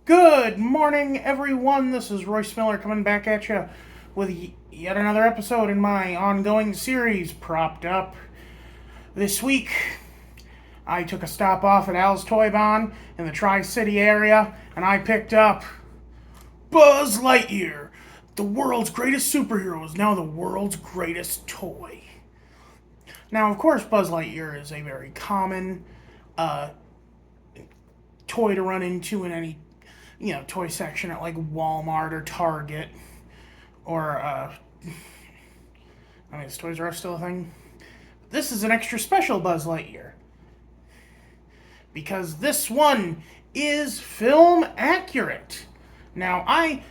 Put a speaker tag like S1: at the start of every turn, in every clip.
S1: Good morning, everyone. This is Royce Miller coming back at you with yet another episode in my ongoing series, Propped Up. This week, I took a stop off at Al's Toy Barn in the Tri-City area, and I picked up Buzz Lightyear. The world's greatest superhero is now the world's greatest toy. Now, of course, Buzz Lightyear is a very common toy to run into in any toy section at like Walmart or Target or is Toys R Us still a thing? This is an extra special Buzz Lightyear because this one is film accurate. Now, I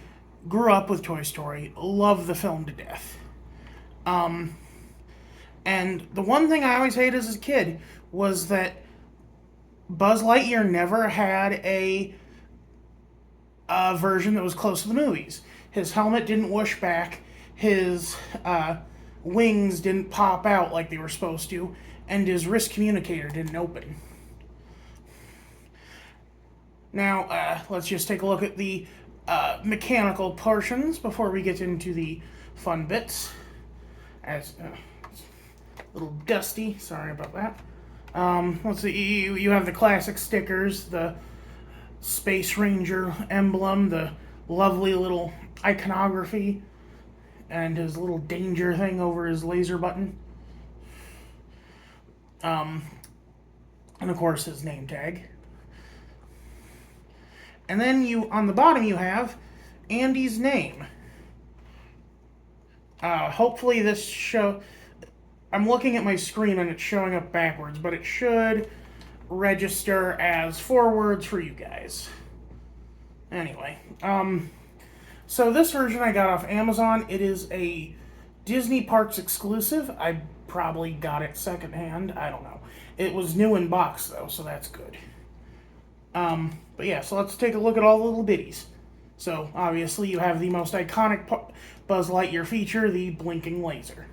S1: grew up with Toy Story, love the film to death. And the one thing I always hated as a kid was that Buzz Lightyear never had a version that was close to the movies. His helmet didn't whoosh back, his wings didn't pop out like they were supposed to, and his wrist communicator didn't open. Now, let's just take a look at the mechanical portions before we get into the fun bits. It's a little dusty, sorry about that. Let's see, you have the classic stickers, the Space Ranger emblem, the lovely little iconography, and his little danger thing over his laser button. And of course his name tag. And then on the bottom you have Andy's name. Hopefully this I'm looking at my screen and it's showing up backwards, but it should register as 4 words for you guys. Anyway, so this version I got off Amazon. It is a Disney Parks exclusive. I probably got it secondhand. I don't know. It was new in box though, so that's good. But yeah, so let's take a look at all the little bitties. So obviously you have the most iconic Buzz Lightyear feature, the blinking laser.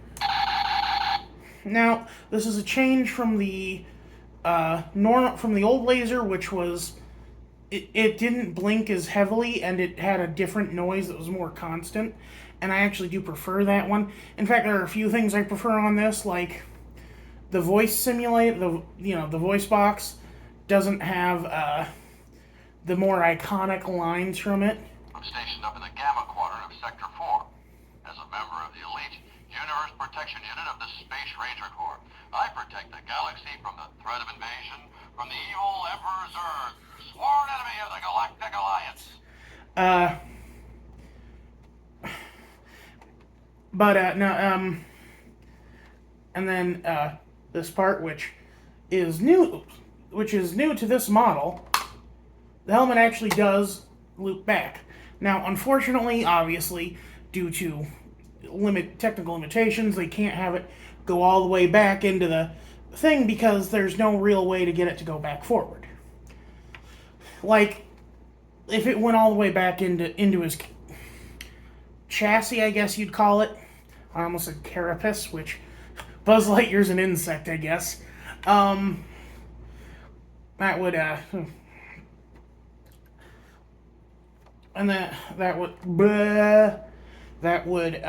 S1: Now, this is a change from the from the old laser, which was it didn't blink as heavily and it had a different noise that was more constant, and I actually do prefer that one. In fact, there are a few things I prefer on this, like the voice simulate, the voice box doesn't have the more iconic lines from it.
S2: I'm stationed up in the Gamma Quadrant of Sector 4 as a member of the elite Universe Protection Unit of the Space Ranger Corps. I protect the galaxy from the threat of invasion from the evil Emperor Zurg, sworn enemy of the Galactic Alliance.
S1: And then this part, which is new to this model, the helmet actually does loop back. Now, unfortunately, obviously, due to technical limitations, they can't have it go all the way back into the thing because there's no real way to get it to go back forward. Like, if it went all the way back into his chassis, I guess you'd call it. I almost said carapace, which Buzz Lightyear's an insect, I guess. That would and that would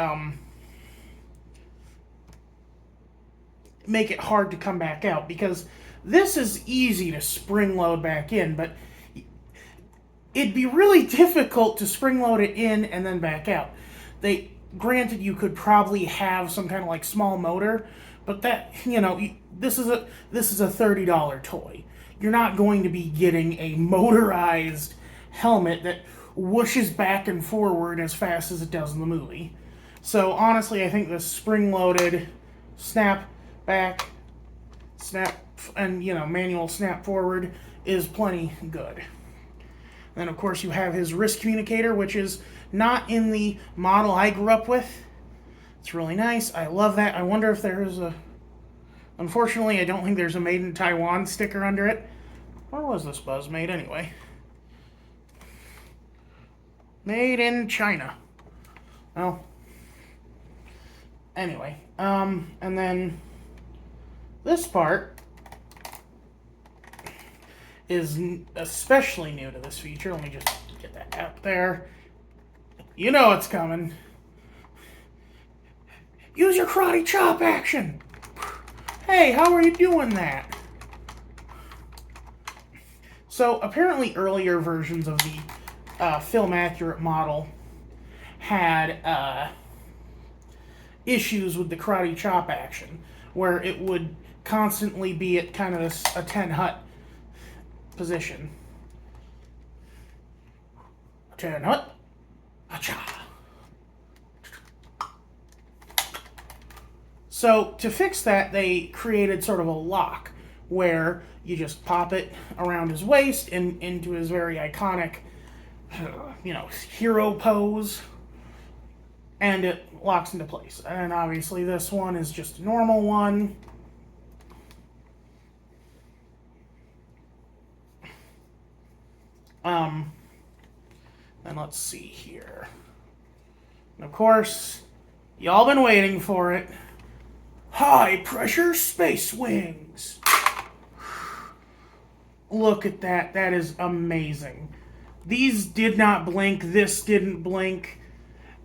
S1: make it hard to come back out, because this is easy to spring load back in, but it'd be really difficult to spring load it in and then back out. Granted, you could probably have some kind of like small motor, but that, this is a $30 toy. You're not going to be getting a motorized helmet that whooshes back and forward as fast as it does in the movie. So honestly, I think the spring-loaded snap back, snap, and manual snap forward is plenty good. Then of course you have his wrist communicator, which is not in the model I grew up with. It's really nice. I love that. I wonder if there's unfortunately, I don't think there's a Made in Taiwan sticker under it. Where was this Buzz made anyway? Made in China. Well, anyway, and then this part is especially new to this feature. Let me just get that out there. You know it's coming. Use your karate chop action. Hey, how are you doing that? So apparently earlier versions of the film accurate model had issues with the karate chop action, where it would constantly be at kind of a 10 hut position. 10 hut. Acha. So to fix that, they created sort of a lock where you just pop it around his waist and into his very iconic, hero pose, and it locks into place. And obviously this one is just a normal one. And let's see here. And of course, y'all been waiting for it. High pressure space wings. Look at that. That is amazing. These did not blink. This didn't blink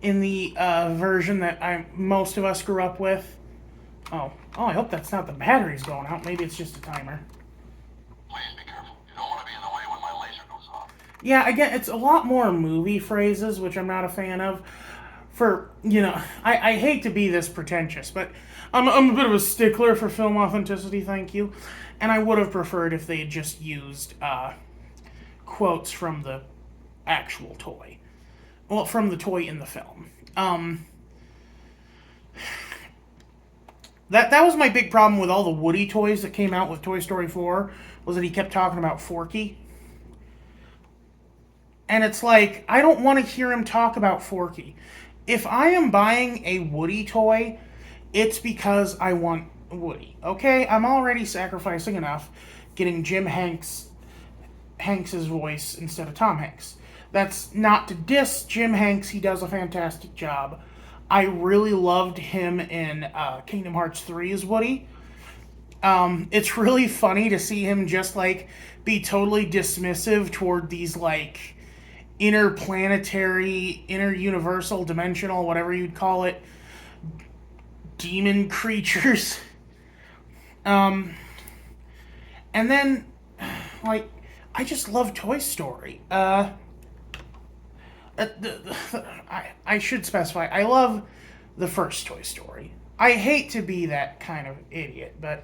S1: in the version that most of us grew up with. Oh, I hope that's not the batteries going out. Maybe it's just a timer.
S2: Please be careful. You don't want to be in the way when my laser goes off.
S1: Yeah, again, it's a lot more movie phrases, which I'm not a fan of. I hate to be this pretentious, but I'm a bit of a stickler for film authenticity, thank you. And I would have preferred if they had just used quotes from the actual toy. Well, from the toy in the film. That was my big problem with all the Woody toys that came out with Toy Story 4, was that he kept talking about Forky. And it's like, I don't want to hear him talk about Forky. If I am buying a Woody toy, it's because I want Woody. Okay, I'm already sacrificing enough getting Jim Hanks's voice instead of Tom Hanks. That's not to diss Jim Hanks. He does a fantastic job. I really loved him in Kingdom Hearts 3 as Woody. It's really funny to see him just be totally dismissive toward these interplanetary, interuniversal, dimensional, whatever you'd call it, demon creatures. And then, I just love Toy Story. I should specify, I love the first Toy Story. I hate to be that kind of idiot, but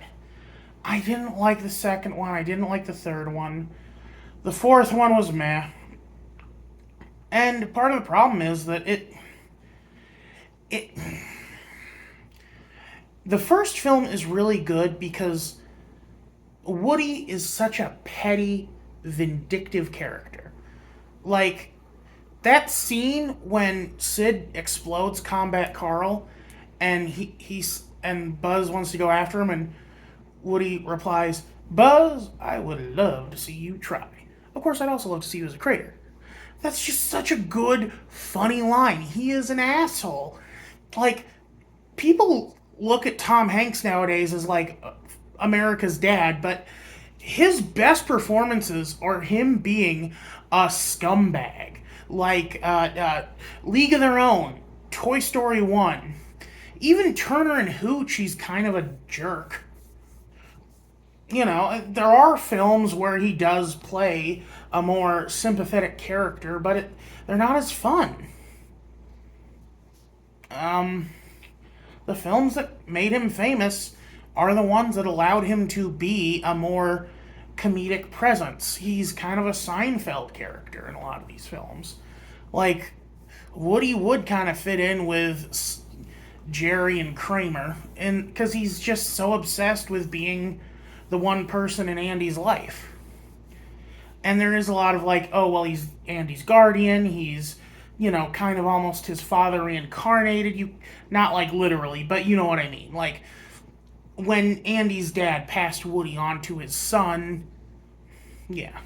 S1: I didn't like the second one. I didn't like the third one. The fourth one was meh. And part of the problem is that the first film is really good because Woody is such a petty, vindictive character. That scene when Sid explodes Combat Carl and and Buzz wants to go after him and Woody replies, "Buzz, I would love to see you try. Of course, I'd also love to see you as a crater." That's just such a good, funny line. He is an asshole. People look at Tom Hanks nowadays as America's dad, but his best performances are him being a scumbag. League of Their Own, Toy Story 1. Even Turner and Hooch, he's kind of a jerk. There are films where he does play a more sympathetic character, but they're not as fun. The films that made him famous are the ones that allowed him to be a more comedic presence. He's kind of a Seinfeld character in a lot of these films. Woody would kind of fit in with Jerry and Kramer, and because he's just so obsessed with being the one person in Andy's life. And there is a lot of he's Andy's guardian, he's, kind of almost his father reincarnated. Not literally, but you know what I mean. When Andy's dad passed Woody on to his son, yeah.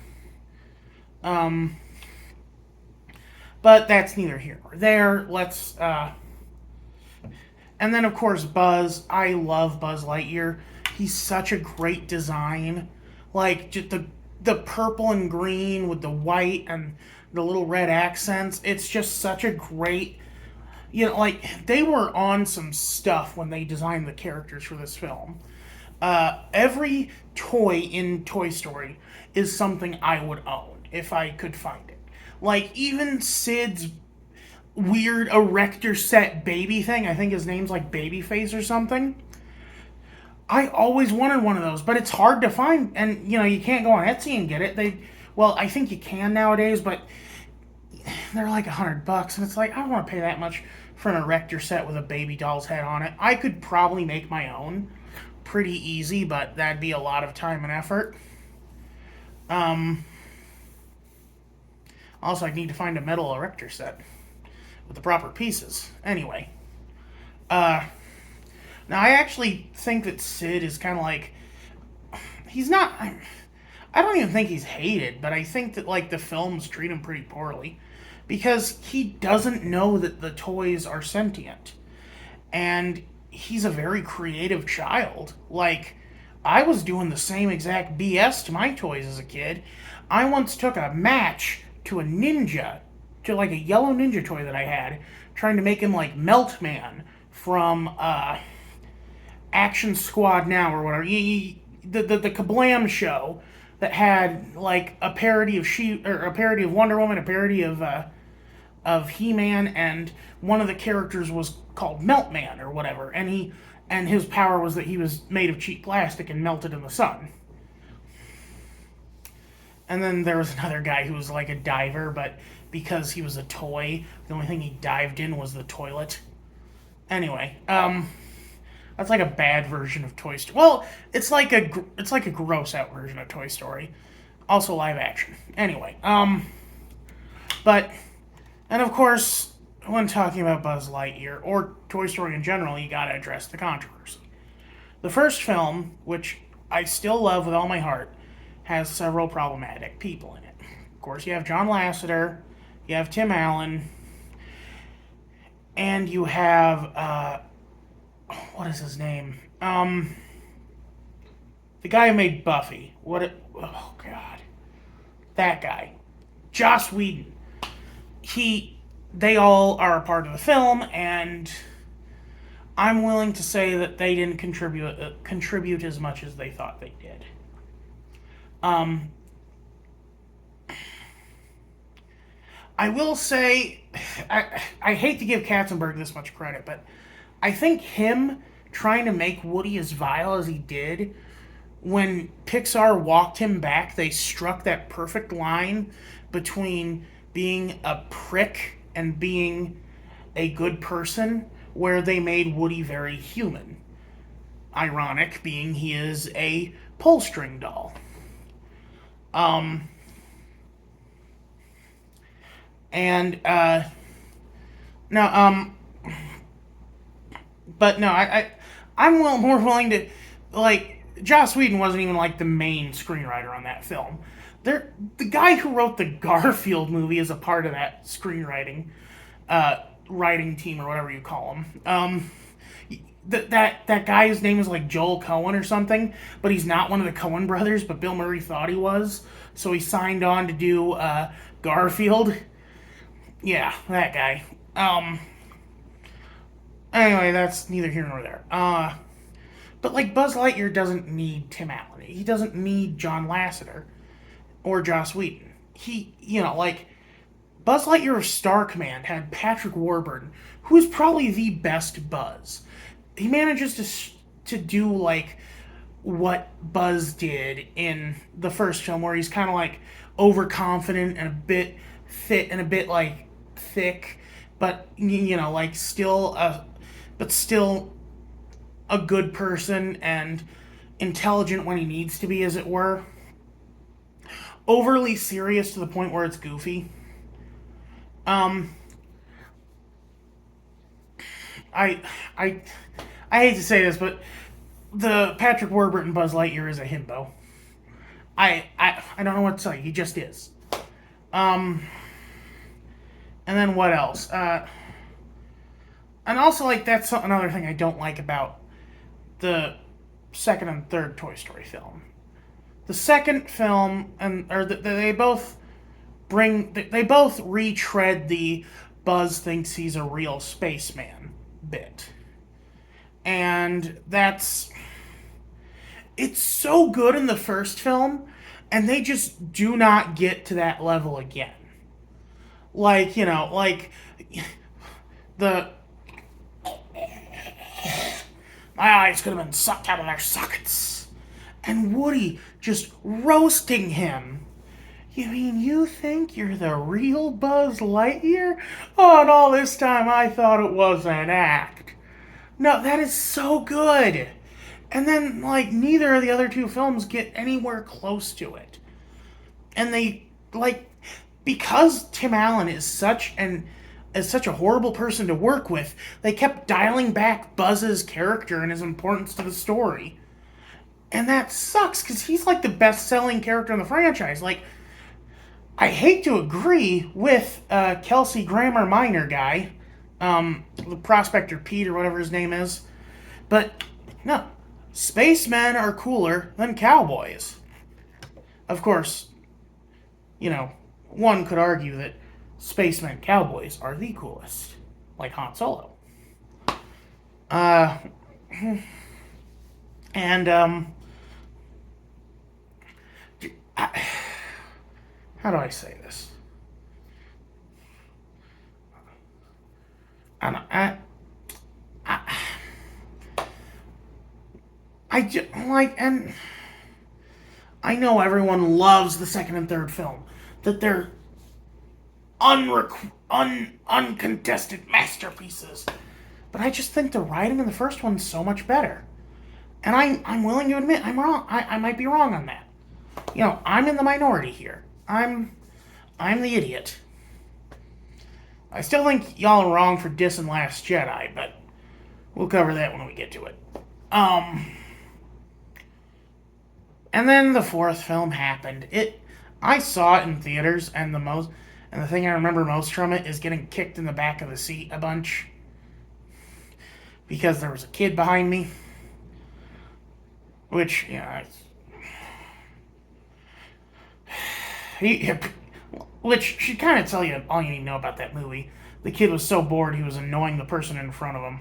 S1: But that's neither here nor there. Let's, and then of course Buzz. I love Buzz Lightyear. He's such a great design. Just the purple and green with the white and the little red accents. It's just such a great, like they were on some stuff when they designed the characters for this film. Every toy in Toy Story is something I would own if I could find it. Like even Sid's weird erector set baby thing. I think his name's like Babyface or something. I always wanted one of those, but it's hard to find, and you can't go on Etsy and get it. Well, I think you can nowadays, but they're like $100, and it's like I don't want to pay that much for an erector set with a baby doll's head on it. I could probably make my own, pretty easy, but that'd be a lot of time and effort. Also, I need to find a metal erector set with the proper pieces. Anyway, now I actually think that Sid is kind of like he's not. I don't even think he's hated, but I think that like the films treat him pretty poorly because he doesn't know that the toys are sentient, and he's a very creative child. Like I was doing the same exact BS to my toys as a kid. I once took a match to a ninja, to like a yellow ninja toy that I had, trying to make him like Meltman from Action Squad Now or whatever. The Kablam show that had like a parody of a parody of Wonder Woman, a parody of He-Man, and one of the characters was called Meltman or whatever, and his power was that he was made of cheap plastic and melted in the sun. And then there was another guy who was like a diver, but because he was a toy, the only thing he dived in was the toilet. Anyway, that's like a bad version of Toy Story. Well, it's like a gross out version of Toy Story, also live action. Anyway, but and of course, when talking about Buzz Lightyear or Toy Story in general, you gotta address the controversy. The first film, which I still love with all my heart, has several problematic people in it. Of course, you have John Lasseter, you have Tim Allen, and you have what is his name? The guy who made Buffy. Oh God, that guy, Joss Whedon. They all are a part of the film, and I'm willing to say that they didn't contribute as much as they thought they did. I will say, I hate to give Katzenberg this much credit, but I think him trying to make Woody as vile as he did, when Pixar walked him back, they struck that perfect line between being a prick and being a good person, where they made Woody very human. Ironic, being he is a pull string doll. But no, I'm more willing to, like, Joss Whedon wasn't even like the main screenwriter on that film. The guy who wrote the Garfield movie is a part of that screenwriting writing team or whatever you call him. That guy's name is like Joel Cohen or something, but he's not one of the Coen brothers, but Bill Murray thought he was, so he signed on to do Garfield. Yeah, that guy. Anyway, that's neither here nor there. But like Buzz Lightyear doesn't need Tim Allen. He doesn't need John Lasseter or Joss Whedon. Like Buzz Lightyear of Star Command had Patrick Warburton, who is probably the best Buzz. He manages to do like what Buzz did in the first film, where he's kind of like overconfident and a bit fit and a bit like thick, but like still a good person and intelligent when he needs to be, as it were. Overly serious to the point where it's goofy. I hate to say this, but the Patrick Warburton Buzz Lightyear is a himbo. I don't know what to tell you. He just is. And then what else? And also, like, that's another thing I don't like about the second and third Toy Story film. the second film, they both they both retread the Buzz thinks he's a real spaceman bit. And it's so good in the first film, and they just do not get to that level again. Like, the my eyes could have been sucked out of their sockets. And Woody just roasting him. You mean you think you're the real Buzz Lightyear? Oh, and all this time I thought it was an act. No, that is so good. And then, like, neither of the other two films get anywhere close to it. And they, like, because Tim Allen is such a horrible person to work with, they kept dialing back Buzz's character and his importance to the story. And that sucks, because he's, like, the best-selling character in the franchise. Like, I hate to agree with Kelsey Grammer Minor guy, the Prospector Pete or whatever his name is, but no, spacemen are cooler than cowboys. Of course, one could argue that spacemen cowboys are the coolest, like Han Solo. And how do I say this? I just, like, and I know everyone loves the second and third film, that they're uncontested masterpieces. But I just think the writing in the first one's so much better. And I'm willing to admit I'm wrong. I might be wrong on that. I'm in the minority here. I'm the idiot. I still think y'all are wrong for dissing Last Jedi, but we'll cover that when we get to it. And then the fourth film happened. I saw it in theaters, and the thing I remember most from it is getting kicked in the back of the seat a bunch because there was a kid behind me. Which, which should kind of tell you all you need to know about that movie. The kid was so bored he was annoying the person in front of him.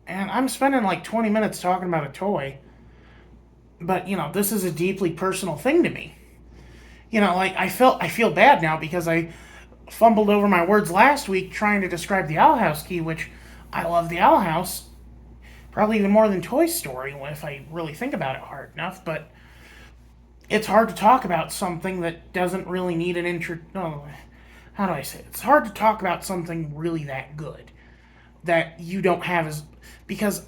S1: And I'm spending like 20 minutes talking about a toy. But, this is a deeply personal thing to me. Like, I feel bad now because I fumbled over my words last week trying to describe the Owl House key, which I love the Owl House. Probably even more than Toy Story if I really think about it hard enough, but it's hard to talk about something that doesn't really need an intro. No, how do I say it? It's hard to talk about something really that good that you don't have because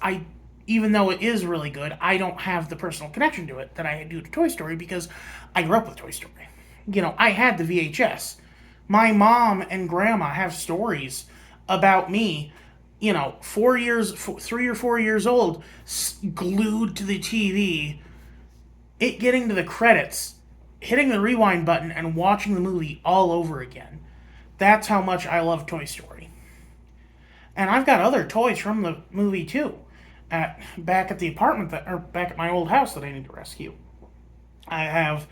S1: even though it is really good, I don't have the personal connection to it that I do to Toy Story because I grew up with Toy Story. I had the VHS. My mom and grandma have stories about me 3 or 4 years old, glued to the TV, it getting to the credits, hitting the rewind button, and watching the movie all over again. That's how much I love Toy Story. And I've got other toys from the movie too, back at the apartment back at my old house that I need to rescue. I have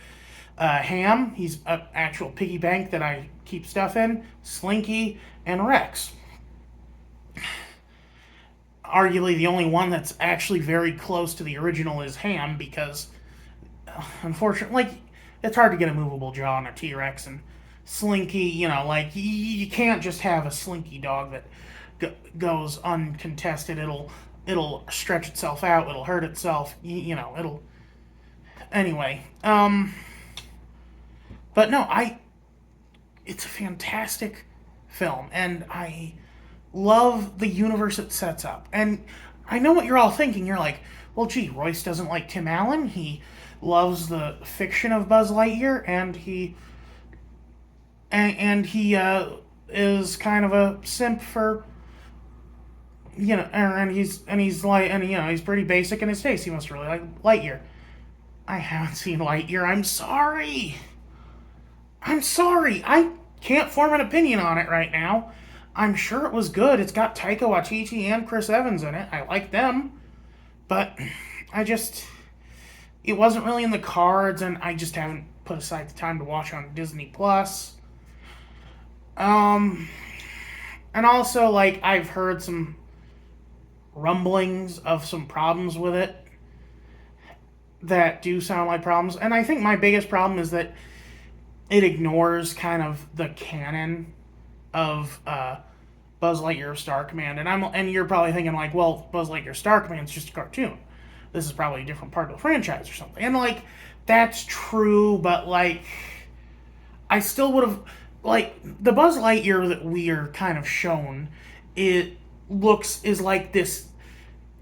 S1: Ham. He's an actual piggy bank that I keep stuff in. Slinky and Rex. Arguably the only one that's actually very close to the original is Ham because, unfortunately, it's hard to get a movable jaw on a T-Rex, and Slinky, you can't just have a Slinky dog that goes uncontested. It'll stretch itself out. It'll hurt itself. It'll. Anyway, but no, it's a fantastic film, and I love the universe it sets up. And I know what you're all thinking. You're like, well, gee, Royce doesn't like Tim Allen. He loves the fiction of Buzz Lightyear, and he is kind of a simp for, and he's pretty basic in his taste. He must really like Lightyear. I haven't seen Lightyear. I'm sorry. I can't form an opinion on it right now. I'm sure it was good. It's got Taika Waititi and Chris Evans in it. I like them. But it wasn't really in the cards, and I just haven't put aside the time to watch on Disney Plus. Um, and also, like, I've heard some rumblings of some problems with it that do sound like problems. And I think my biggest problem is that it ignores kind of the canon of Buzz Lightyear Star Command. And you're probably thinking like, well, Buzz Lightyear Star Command's just a cartoon. This is probably a different part of the franchise or something. And like, that's true, but like, I still would have like the Buzz Lightyear that we are kind of shown. It is like this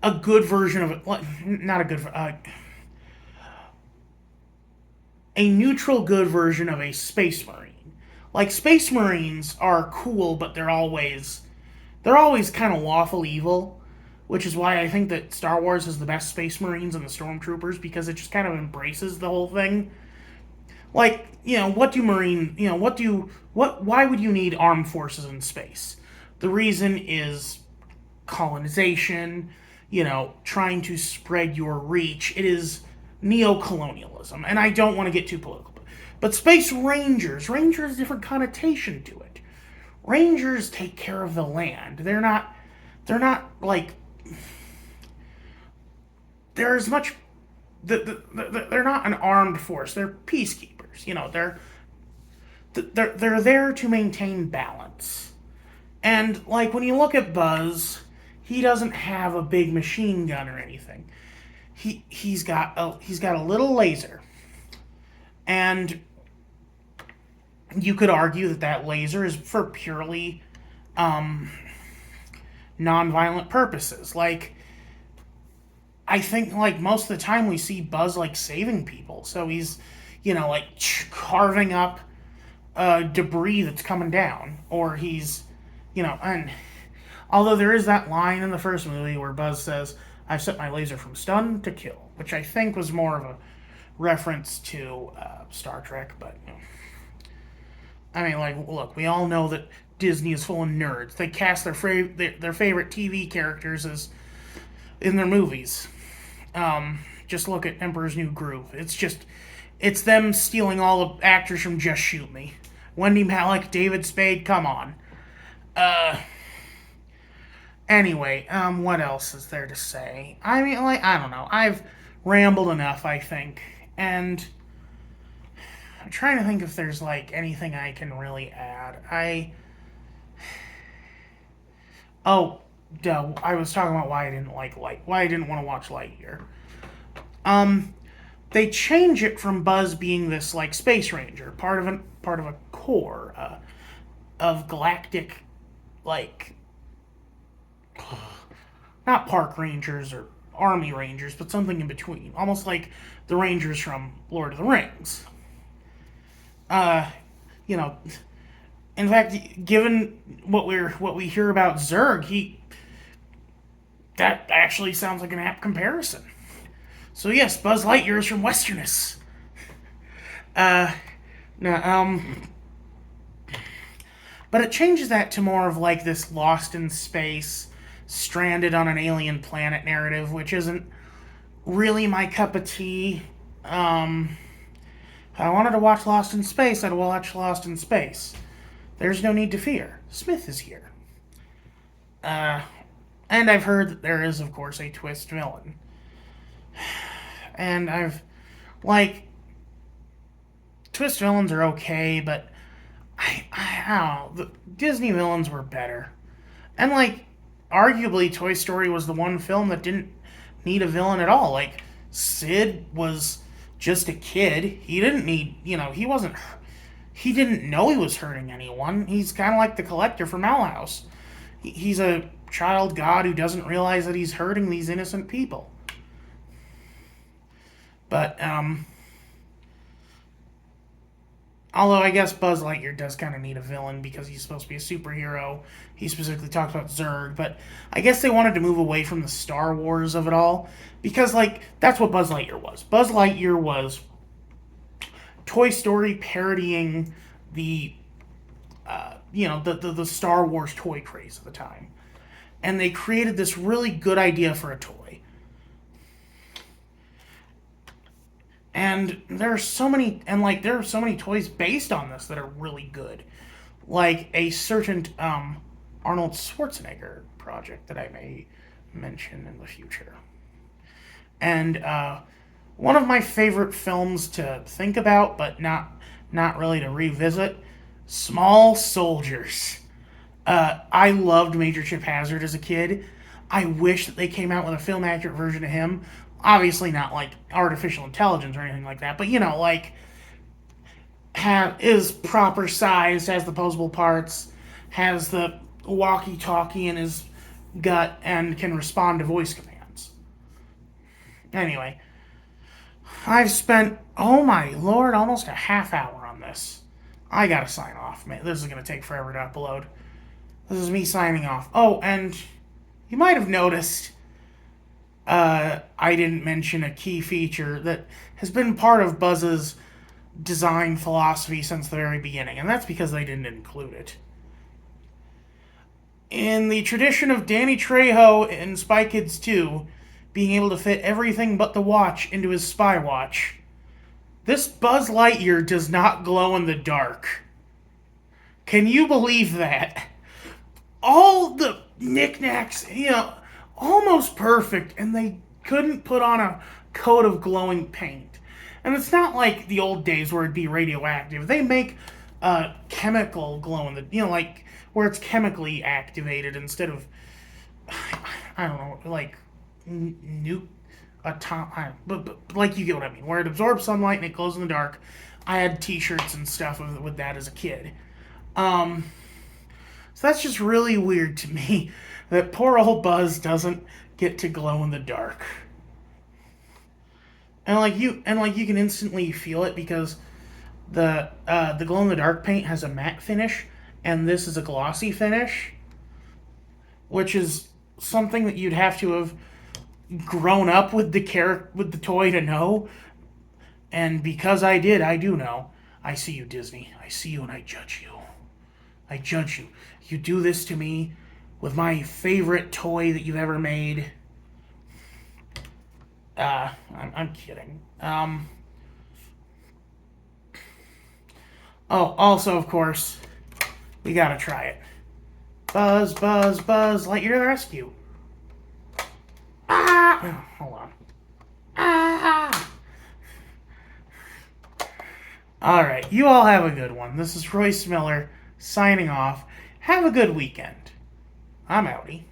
S1: a good version of it, like, not a good, a neutral good version of a Space Marine. Like Space Marines are cool, but they're always kind of lawful evil, which is why I think that Star Wars is the best Space Marines and the Stormtroopers, because it just kind of embraces the whole thing. Like, why would you need armed forces in space? The reason is colonization, trying to spread your reach. It is neo-colonialism, and I don't want to get too political. But Space Rangers has a different connotation to it. Rangers take care of the land. They're not like, they're as much, they're not an armed force. They're peacekeepers. They're there to maintain balance. And like when you look at Buzz, he doesn't have a big machine gun or anything. He's got a little laser, and you could argue that laser is for purely non-violent purposes. Like, I think like most of the time we see Buzz like saving people, so he's like carving up debris that's coming down, or he's and although there is that line in the first movie where Buzz says, "I set my laser from stun to kill," which I think was more of a reference to Star Trek, but I mean, like, look, we all know that Disney is full of nerds. They cast their favorite TV characters as in their movies. Just look at Emperor's New Groove. It's them stealing all the actors from Just Shoot Me. Wendy Malick, David Spade, come on. Anyway, what else is there to say? I mean, like, I don't know. I've rambled enough, I think. And I'm trying to think if there's, like, anything I can really add. Oh, duh, I was talking about why I didn't why I didn't want to watch Lightyear. They change it from Buzz being this, like, Space Ranger, part of a corps of galactic, like, not park rangers or army rangers, but something in between, almost like the Rangers from Lord of the Rings. In fact, given what we hear about Zurg, that actually sounds like an apt comparison. So yes, Buzz Lightyear is from Westerness. No, but it changes that to more of like this lost in space, stranded on an alien planet narrative, which isn't really my cup of tea. If I wanted to watch Lost in Space, I'd watch Lost in Space. There's no need to fear. Smith is here. And I've heard that there is, of course, a twist villain. And twist villains are okay, but I don't know. The Disney villains were better. And, like, arguably, Toy Story was the one film that didn't need a villain at all. Like, Sid was just a kid. He didn't need, he didn't know he was hurting anyone. He's kind of like the Collector from Owl House. He's a child god who doesn't realize that he's hurting these innocent people. But, although I guess Buzz Lightyear does kind of need a villain because he's supposed to be a superhero. He specifically talks about Zurg, but I guess they wanted to move away from the Star Wars of it all because, like, that's what Buzz Lightyear was. Buzz Lightyear was Toy Story parodying the Star Wars toy craze at the time. And they created this really good idea for a toy. And there's so many, and like there are so many toys based on this that are really good, like a certain Arnold Schwarzenegger project that I may mention in the future. And one of my favorite films to think about, but not really to revisit, Small Soldiers. I loved Major Chip Hazard as a kid. I wish that they came out with a film accurate version of him. Obviously, not like artificial intelligence or anything like that, but like is proper sized, has the posable parts, has the walkie-talkie in his gut, and can respond to voice commands. Anyway, I've spent, oh my lord, almost a half hour on this. I gotta sign off, man. This is gonna take forever to upload. This is me signing off. Oh, and you might have noticed I didn't mention a key feature that has been part of Buzz's design philosophy since the very beginning, and that's because they didn't include it. In the tradition of Danny Trejo in Spy Kids 2 being able to fit everything but the watch into his spy watch, this Buzz Lightyear does not glow in the dark. Can you believe that? All the knickknacks, almost perfect, and they couldn't put on a coat of glowing paint. And it's not like the old days where it'd be radioactive. They make chemical glow in the, like where it's chemically activated instead of, I don't know, like nuke but like you get what I mean, where it absorbs sunlight and it glows in the dark. I had T-shirts and stuff with that as a kid. So that's just really weird to me that poor old Buzz doesn't get to glow in the dark. And you can instantly feel it because the glow in the dark paint has a matte finish and this is a glossy finish, which is something that you'd have to have grown up with the toy to know. And because I did, I do know. I see you, Disney. I see you and I judge you. I judge you. You do this to me with my favorite toy that you've ever made. I'm kidding. Oh, also, of course, we gotta try it. Buzz, buzz, buzz, Lightyear to the rescue. Ah! Oh, hold on. Ah! Alright, you all have a good one. This is Royce Miller signing off. Have a good weekend. I'm outie.